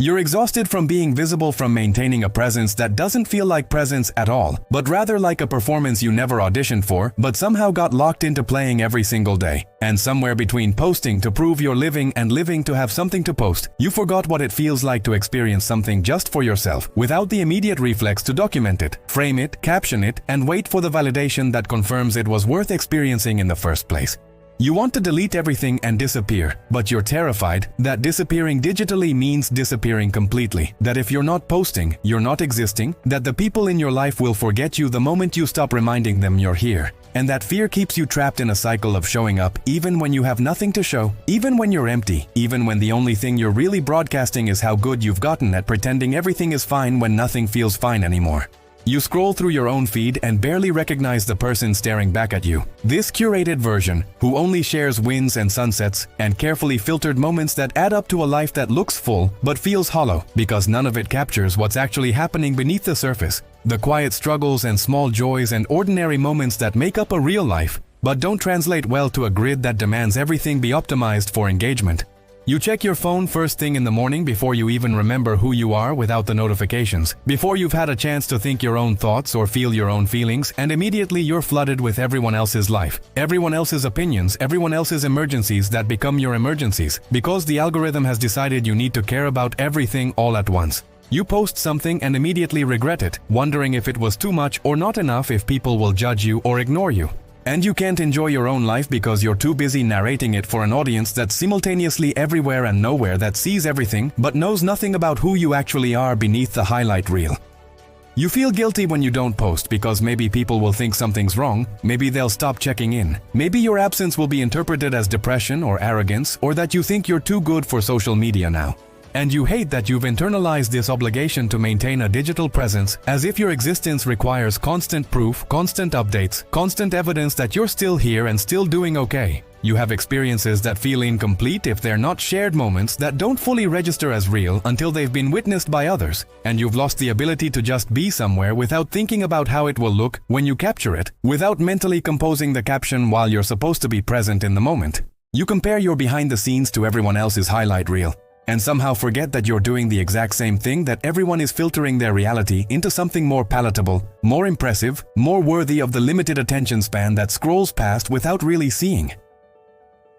You're exhausted from being visible, from maintaining a presence that doesn't feel like presence at all, but rather like a performance you never auditioned for, but somehow got locked into playing every single day. And somewhere between posting to prove you're living and living to have something to post, you forgot what it feels like to experience something just for yourself, without the immediate reflex to document it, frame it, caption it, and wait for the validation that confirms it was worth experiencing in the first place. You want to delete everything and disappear, but you're terrified that disappearing digitally means disappearing completely, that if you're not posting, you're not existing, that the people in your life will forget you the moment you stop reminding them you're here. And that fear keeps you trapped in a cycle of showing up even when you have nothing to show, even when you're empty, even when the only thing you're really broadcasting is how good you've gotten at pretending everything is fine when nothing feels fine anymore. You scroll through your own feed and barely recognize the person staring back at you. This curated version, who only shares wins and sunsets and carefully filtered moments that add up to a life that looks full but feels hollow, because none of it captures what's actually happening beneath the surface. The quiet struggles and small joys and ordinary moments that make up a real life, but don't translate well to a grid that demands everything be optimized for engagement. You check your phone first thing in the morning before you even remember who you are without the notifications, before you've had a chance to think your own thoughts or feel your own feelings, and immediately you're flooded with everyone else's life, everyone else's opinions, everyone else's emergencies that become your emergencies, because the algorithm has decided you need to care about everything all at once. You post something and immediately regret it, wondering if it was too much or not enough, if people will judge you or ignore you. And you can't enjoy your own life because you're too busy narrating it for an audience that's simultaneously everywhere and nowhere, that sees everything but knows nothing about who you actually are beneath the highlight reel. You feel guilty when you don't post because maybe people will think something's wrong, maybe they'll stop checking in, maybe your absence will be interpreted as depression or arrogance, or that you think you're too good for social media now. And you hate that you've internalized this obligation to maintain a digital presence, as if your existence requires constant proof, constant updates, constant evidence that you're still here and still doing okay. You have experiences that feel incomplete if they're not shared moments, that don't fully register as real until they've been witnessed by others, and you've lost the ability to just be somewhere without thinking about how it will look when you capture it, without mentally composing the caption while you're supposed to be present in the moment. You compare your behind the scenes to everyone else's highlight reel, and somehow forget that you're doing the exact same thing, that everyone is filtering their reality into something more palatable, more impressive, more worthy of the limited attention span that scrolls past without really seeing.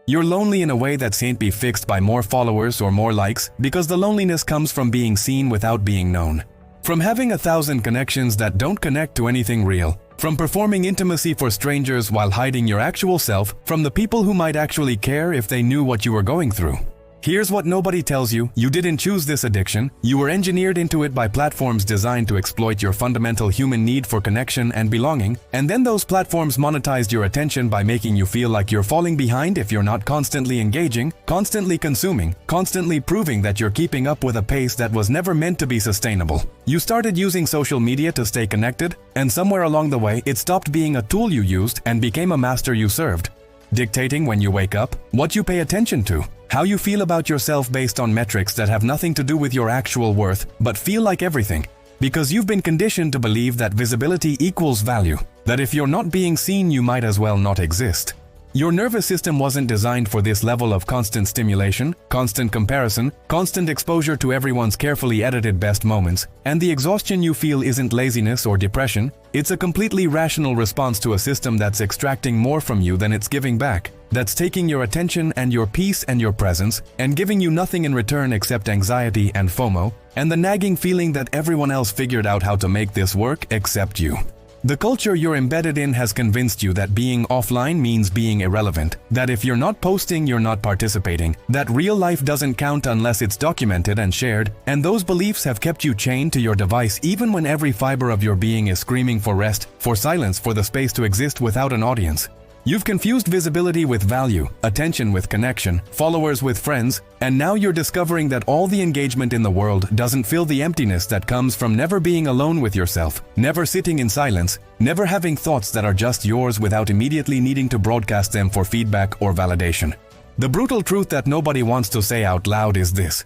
You're lonely in a way that can't be fixed by more followers or more likes, because the loneliness comes from being seen without being known. From having 1,000 connections that don't connect to anything real. From performing intimacy for strangers while hiding your actual self from the people who might actually care if they knew what you were going through. Here's what nobody tells you: you didn't choose this addiction, you were engineered into it by platforms designed to exploit your fundamental human need for connection and belonging, and then those platforms monetized your attention by making you feel like you're falling behind if you're not constantly engaging, constantly consuming, constantly proving that you're keeping up with a pace that was never meant to be sustainable. You started using social media to stay connected, and somewhere along the way, it stopped being a tool you used and became a master you served, dictating when you wake up, what you pay attention to, how you feel about yourself based on metrics that have nothing to do with your actual worth, but feel like everything. Because you've been conditioned to believe that visibility equals value, that if you're not being seen, you might as well not exist. Your nervous system wasn't designed for this level of constant stimulation, constant comparison, constant exposure to everyone's carefully edited best moments, and the exhaustion you feel isn't laziness or depression, it's a completely rational response to a system that's extracting more from you than it's giving back, that's taking your attention and your peace and your presence, and giving you nothing in return except anxiety and FOMO, and the nagging feeling that everyone else figured out how to make this work except you. The culture you're embedded in has convinced you that being offline means being irrelevant, that if you're not posting, you're not participating, that real life doesn't count unless it's documented and shared, and those beliefs have kept you chained to your device even when every fiber of your being is screaming for rest, for silence, for the space to exist without an audience. You've confused visibility with value, attention with connection, followers with friends, and now you're discovering that all the engagement in the world doesn't fill the emptiness that comes from never being alone with yourself, never sitting in silence, never having thoughts that are just yours without immediately needing to broadcast them for feedback or validation. The brutal truth that nobody wants to say out loud is this: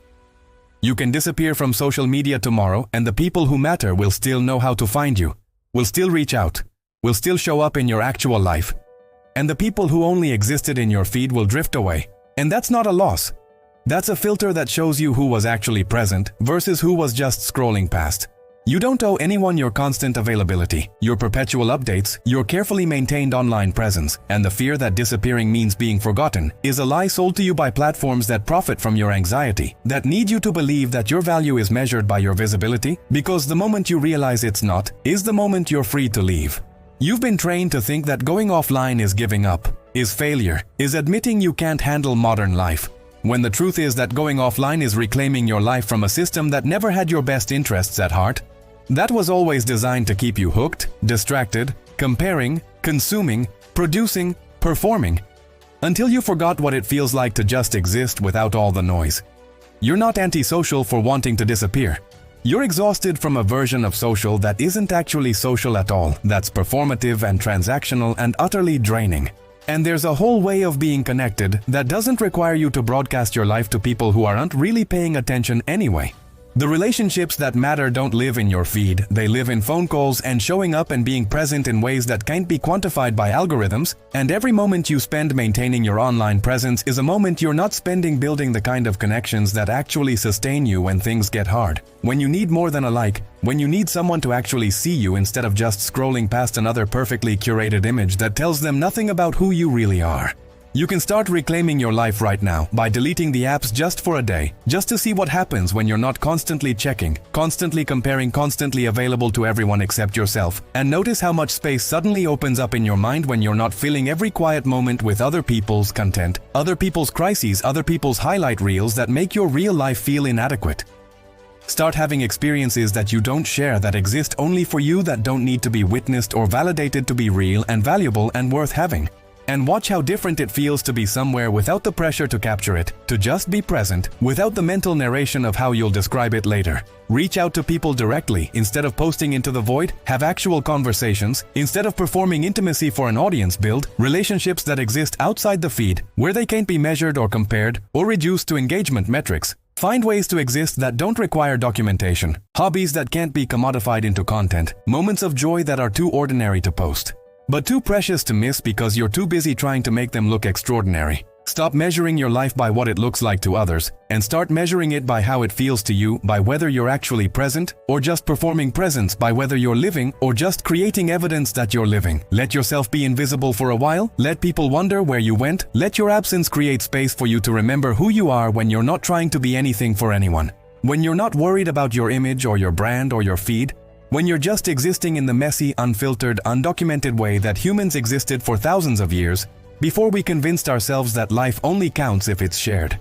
you can disappear from social media tomorrow, and the people who matter will still know how to find you, will still reach out, will still show up in your actual life. And the people who only existed in your feed will drift away. And that's not a loss. That's a filter that shows you who was actually present versus who was just scrolling past. You don't owe anyone your constant availability, your perpetual updates, your carefully maintained online presence, and the fear that disappearing means being forgotten is a lie sold to you by platforms that profit from your anxiety, that need you to believe that your value is measured by your visibility, because the moment you realize it's not, is the moment you're free to leave. You've been trained to think that going offline is giving up, is failure, is admitting you can't handle modern life, when the truth is that going offline is reclaiming your life from a system that never had your best interests at heart, that was always designed to keep you hooked, distracted, comparing, consuming, producing, performing, until you forgot what it feels like to just exist without all the noise. You're not antisocial for wanting to disappear. You're exhausted from a version of social that isn't actually social at all, that's performative and transactional and utterly draining. And there's a whole way of being connected that doesn't require you to broadcast your life to people who aren't really paying attention anyway. The relationships that matter don't live in your feed, they live in phone calls and showing up and being present in ways that can't be quantified by algorithms, and every moment you spend maintaining your online presence is a moment you're not spending building the kind of connections that actually sustain you when things get hard. When you need more than a like, when you need someone to actually see you instead of just scrolling past another perfectly curated image that tells them nothing about who you really are. You can start reclaiming your life right now by deleting the apps just for a day, just to see what happens when you're not constantly checking, constantly comparing, constantly available to everyone except yourself, and notice how much space suddenly opens up in your mind when you're not filling every quiet moment with other people's content, other people's crises, other people's highlight reels that make your real life feel inadequate. Start having experiences that you don't share, that exist only for you, that don't need to be witnessed or validated to be real and valuable and worth having. And watch how different it feels to be somewhere without the pressure to capture it, to just be present, without the mental narration of how you'll describe it later. Reach out to people directly instead of posting into the void, have actual conversations, instead of performing intimacy for an audience. Build relationships that exist outside the feed, where they can't be measured or compared or reduced to engagement metrics. Find ways to exist that don't require documentation, hobbies that can't be commodified into content, moments of joy that are too ordinary to post, but too precious to miss because you're too busy trying to make them look extraordinary. Stop measuring your life by what it looks like to others, and start measuring it by how it feels to you, by whether you're actually present or just performing presence, by whether you're living or just creating evidence that you're living. Let yourself be invisible for a while, let people wonder where you went, let your absence create space for you to remember who you are when you're not trying to be anything for anyone. When you're not worried about your image or your brand or your feed, when you're just existing in the messy, unfiltered, undocumented way that humans existed for thousands of years, before we convinced ourselves that life only counts if it's shared.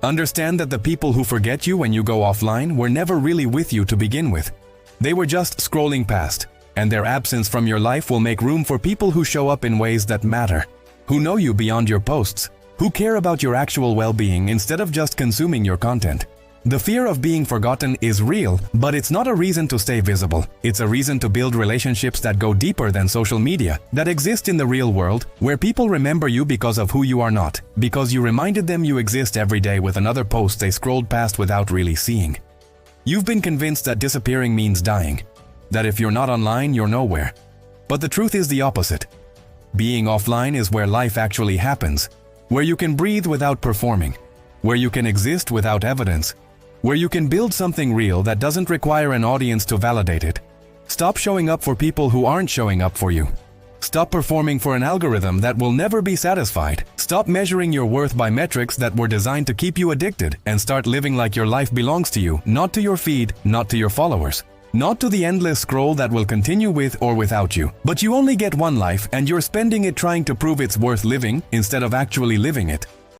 Understand that the people who forget you when you go offline were never really with you to begin with. They were just scrolling past, and their absence from your life will make room for people who show up in ways that matter, who know you beyond your posts, who care about your actual well-being instead of just consuming your content. The fear of being forgotten is real, but it's not a reason to stay visible. It's a reason to build relationships that go deeper than social media, that exist in the real world, where people remember you because of who you are not, because you reminded them you exist every day with another post they scrolled past without really seeing. You've been convinced that disappearing means dying, that if you're not online, you're nowhere. But the truth is the opposite. Being offline is where life actually happens, where you can breathe without performing, where you can exist without evidence, where you can build something real that doesn't require an audience to validate it. Stop showing up for people who aren't showing up for you. Stop performing for an algorithm that will never be satisfied. Stop measuring your worth by metrics that were designed to keep you addicted, and start living like your life belongs to you, not to your feed, not to your followers, not to the endless scroll that will continue with or without you. But you only get one life, and you're spending it trying to prove it's worth living instead of actually living it.